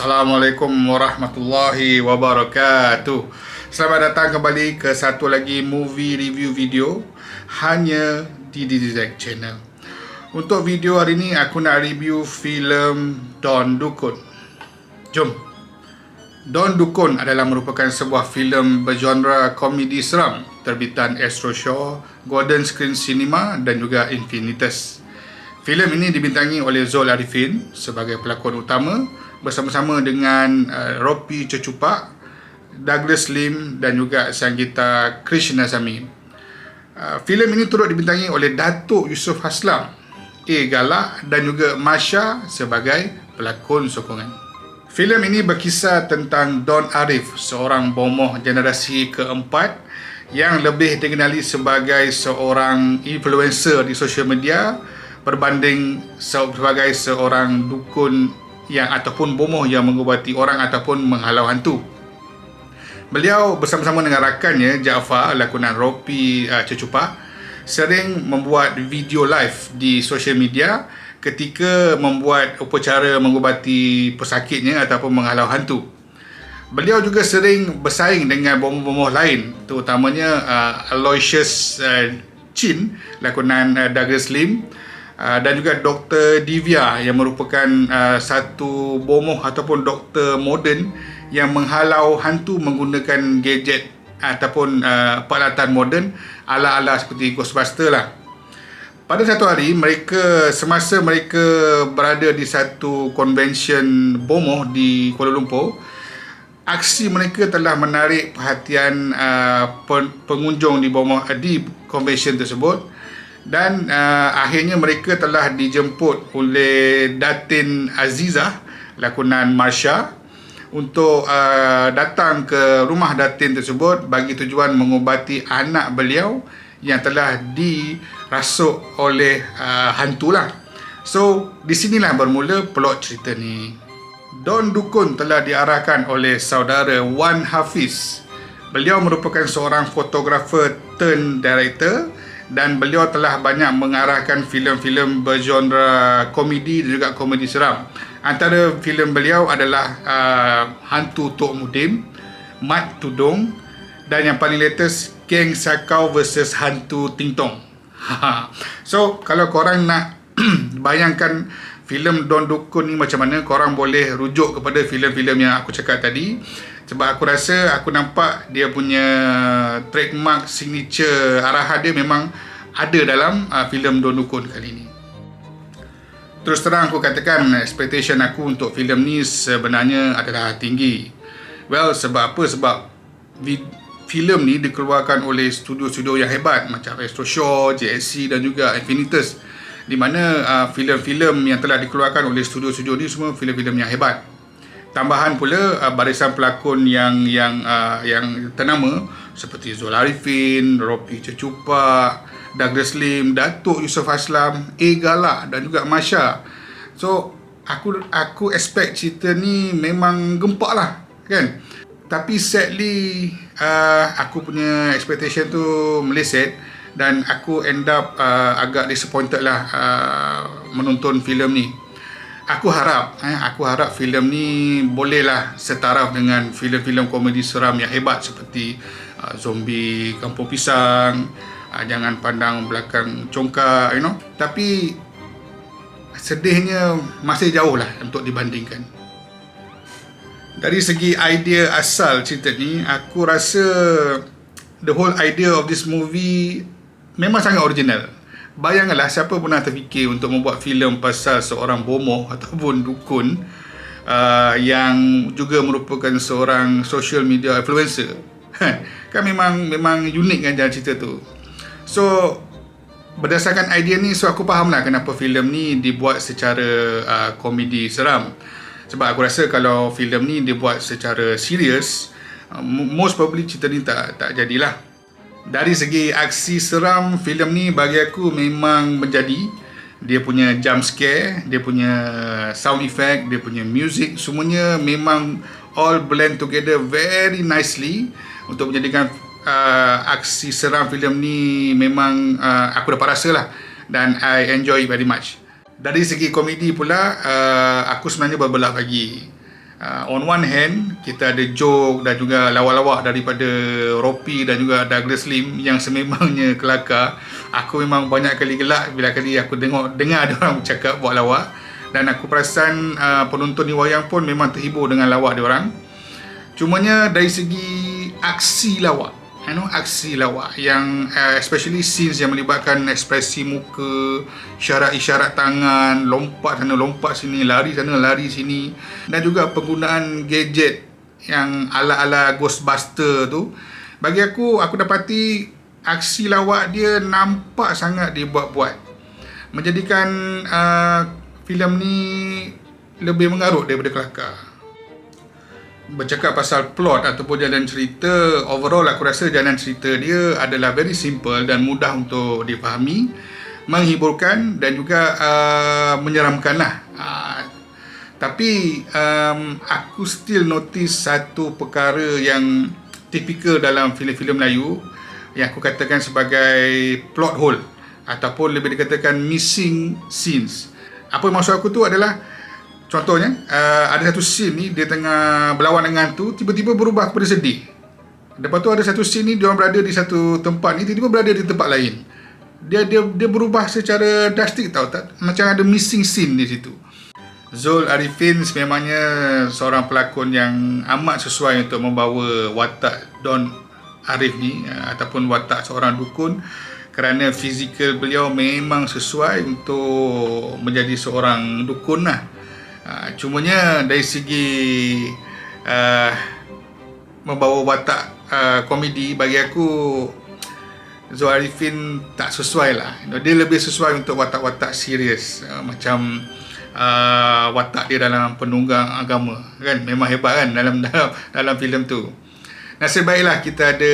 Assalamualaikum warahmatullahi wabarakatuh. Selamat datang kembali ke satu lagi movie review video hanya di DDZ Channel. Untuk video hari ini aku nak review filem Don Dukun. Jom. Don Dukun adalah merupakan sebuah filem bergenre komedi seram terbitan Astro Shaw, Golden Screen Cinema dan juga Infinitas. Filem ini dibintangi oleh Zul Arifin sebagai pelakon utama bersama-sama dengan Ropi Cecupak, Douglas Lim dan juga Sangeeta Krishnasamy. Filem ini turut dibintangi oleh Datuk Yusof Haslam, A. Galak dan juga Masha sebagai pelakon sokongan. Filem ini berkisah tentang Don Arif, seorang bomoh generasi keempat yang lebih dikenali sebagai seorang influencer di sosial media berbanding sebagai seorang dukun yang ataupun bomoh yang mengubati orang ataupun menghalau hantu. Beliau bersama-sama dengan rakannya Jaafar, lakonan Ropi Cecupak, sering membuat video live di sosial media ketika membuat upacara mengubati pesakitnya ataupun menghalau hantu. Beliau juga sering bersaing dengan bomoh-bomoh lain, terutamanya Aloysius Chin, lakonan Douglas Lim, dan juga Dr. Divya yang merupakan satu bomoh ataupun doktor moden yang menghalau hantu menggunakan gadget ataupun peralatan moden ala-ala seperti Ghostbuster lah. Pada satu hari, semasa mereka berada di satu convention bomoh di Kuala Lumpur, aksi mereka telah menarik perhatian pengunjung di convention tersebut. Dan akhirnya mereka telah dijemput oleh Datin Azizah, lakonan Masha, untuk datang ke rumah Datin tersebut bagi tujuan mengubati anak beliau yang telah dirasuk oleh hantu lah. So, di sinilah bermula plot cerita ni. Don Dukun telah diarahkan oleh saudara Wan Hafiz. Beliau merupakan seorang fotografer turn director dan beliau telah banyak mengarahkan filem-filem bergenre komedi dan juga komedi seram. Antara filem beliau adalah Hantu Tok Mudim, Mat Tudung dan yang paling latest Geng Sakau vs Hantu Ting Tong. So, kalau korang nak bayangkan filem Don Dukun ni macam mana, korang boleh rujuk kepada filem-filem yang aku cakap tadi. Sebab aku nampak dia punya trademark signature arahan dia memang ada dalam filem Don Dukun kali ni. Terus terang aku katakan, expectation aku untuk filem ni sebenarnya adalah tinggi. Well, sebab apa? Sebab filem ni dikeluarkan oleh studio-studio yang hebat macam Astro Shaw, JSC dan juga Infinitas, di mana filem-filem yang telah dikeluarkan oleh studio-studio ni semua filem-filem yang hebat. Tambahan pula barisan pelakon yang ternama seperti Zul Arifin, Ropi Cecupak, Douglas Lim, Datuk Yusof Haslam, A. Galak dan juga Masha. So, aku expect cerita ni memang gempak lah, kan? Tapi sadly aku punya expectation tu meleset dan aku end up agak disappointed lah menonton filem ni. Aku harap filem ni bolehlah setaraf dengan filem-filem komedi seram yang hebat seperti Zombie Kampung Pisang, Jangan Pandang Belakang Congkak, Tapi sedihnya masih jauh lah untuk dibandingkan. Dari segi idea asal cerita ni, aku rasa the whole idea of this movie memang sangat original. Bayangkanlah siapa pernah terfikir untuk membuat filem pasal seorang bomoh ataupun dukun yang juga merupakan seorang social media influencer. Kan memang unik kan jalan cerita tu. So, berdasarkan idea ni, aku faham lah kenapa filem ni dibuat secara komedi seram. Sebab aku rasa kalau filem ni dibuat secara serius, most probably cerita ni tak jadilah. Dari segi aksi seram, filem ni bagi aku memang menjadi. Dia punya jump scare, dia punya sound effect, dia punya music, semuanya memang all blend together very nicely untuk menjadikan aksi seram filem ni memang aku dapat rasa lah, dan I enjoy very much. Dari segi komedi pula, aku sebenarnya berbelah bagi. On one hand, kita ada joke dan juga lawak-lawak daripada Ropi dan juga Douglas Lim yang sememangnya kelakar. Aku memang banyak kali gelak bila kali aku dengar ada orang bercakap buat lawak, dan aku perasan penonton di wayang pun memang terhibur dengan lawak dia orang. Cumanya dari segi aksi lawak, aksi lawak yang especially scenes yang melibatkan ekspresi muka, isyarat-isyarat tangan, lompat sana lompat sini, lari sana lari sini, dan juga penggunaan gadget yang ala-ala Ghostbuster tu, bagi aku dapati aksi lawak dia nampak sangat dibuat-buat, menjadikan filem ni lebih mengarut daripada kelakar. Bercakap pasal plot ataupun jalan cerita, overall aku rasa jalan cerita dia adalah very simple dan mudah untuk difahami, menghiburkan dan juga menyeramkan lah. Tapi aku still notice satu perkara yang tipikal dalam filem-filem Melayu yang aku katakan sebagai plot hole ataupun lebih dikatakan missing scenes. Apa maksud aku tu adalah, contohnya, ada satu scene ni dia tengah berlawan dengan tu, tiba-tiba berubah kepada sedih. Lepas tu ada satu scene ni dia orang berada di satu tempat ni, tiba-tiba berada di tempat lain. Dia berubah secara drastik tau, tak? Macam ada missing scene di situ. Zul Arifin sememangnya seorang pelakon yang amat sesuai untuk membawa watak Don Arif ni, ataupun watak seorang dukun, kerana fizikal beliau memang sesuai untuk menjadi seorang dukun lah. Cumanya dari segi membawa watak komedi, bagi aku Zul Arifin tak sesuai lah. Dia lebih sesuai untuk watak-watak serius, macam watak dia dalam Penunggang Agama kan, memang hebat kan dalam filem tu. Nasib baiklah kita ada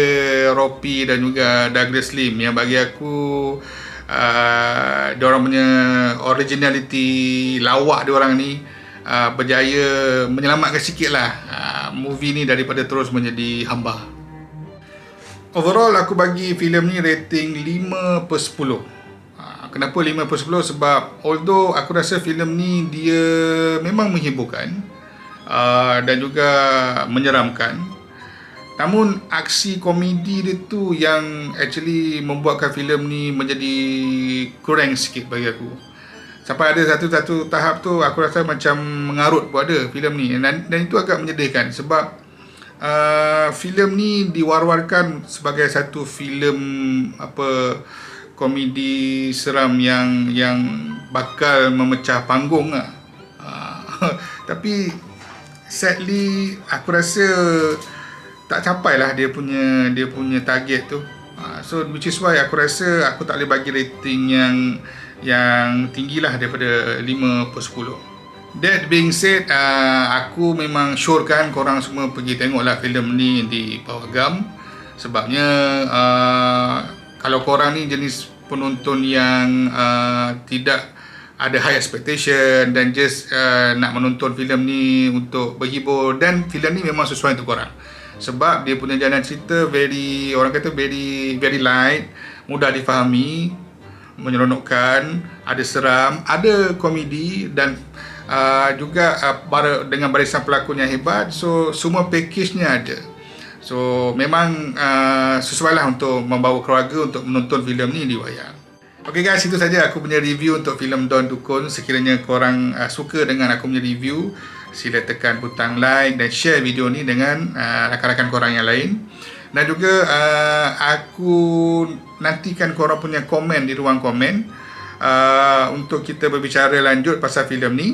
Ropi dan juga Douglas Lim yang bagi aku diorang punya originality lawak diorang ni berjaya menyelamatkan sikit lah movie ni daripada terus menjadi hamba. Overall aku bagi filem ni rating 5/10. Kenapa 5/10? Sebab although aku rasa filem ni dia memang menghiburkan dan juga menyeramkan, namun aksi komedi dia tu yang actually membuatkan filem ni menjadi kurang sikit bagi aku. Sampai ada satu tahap tu aku rasa macam mengarut buat ada filem ni, dan itu agak menyedihkan sebab filem ni diwar-warkan sebagai satu filem komedi seram yang bakal memecah panggung lah. Tapi sadly aku rasa tak capai lah dia punya target tu. So which is why aku rasa aku tak boleh bagi rating yang tinggi lah daripada 5/10. That being said, aku memang syorkan korang semua pergi tengoklah filem ni di Pawagam. Sebabnya kalau korang ni jenis penonton yang tidak ada high expectation dan just nak menonton filem ni untuk berhibur, dan filem ni memang sesuai untuk korang. Sebab dia punya jalan cerita very light, mudah difahami, menyeronokkan, ada seram, ada komedi, dan juga dengan barisan pelakon yang hebat. So semua package-nya ada. So memang sesuailah untuk membawa keluarga untuk menonton filem ni di wayang. Okay guys, itu saja aku punya review untuk filem Don Dukun. Sekiranya korang suka dengan aku punya review, sila tekan butang like dan share video ni dengan rakan-rakan korang yang lain. Dan juga aku nantikan korang punya komen di ruang komen untuk kita berbicara lanjut pasal filem ni.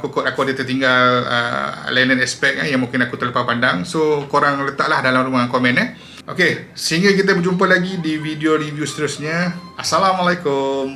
Kokot aku ada tertinggal lain-lain aspek yang mungkin aku terlepas pandang. So korang letaklah dalam ruang komen Okay, sehingga kita berjumpa lagi di video review seterusnya. Assalamualaikum.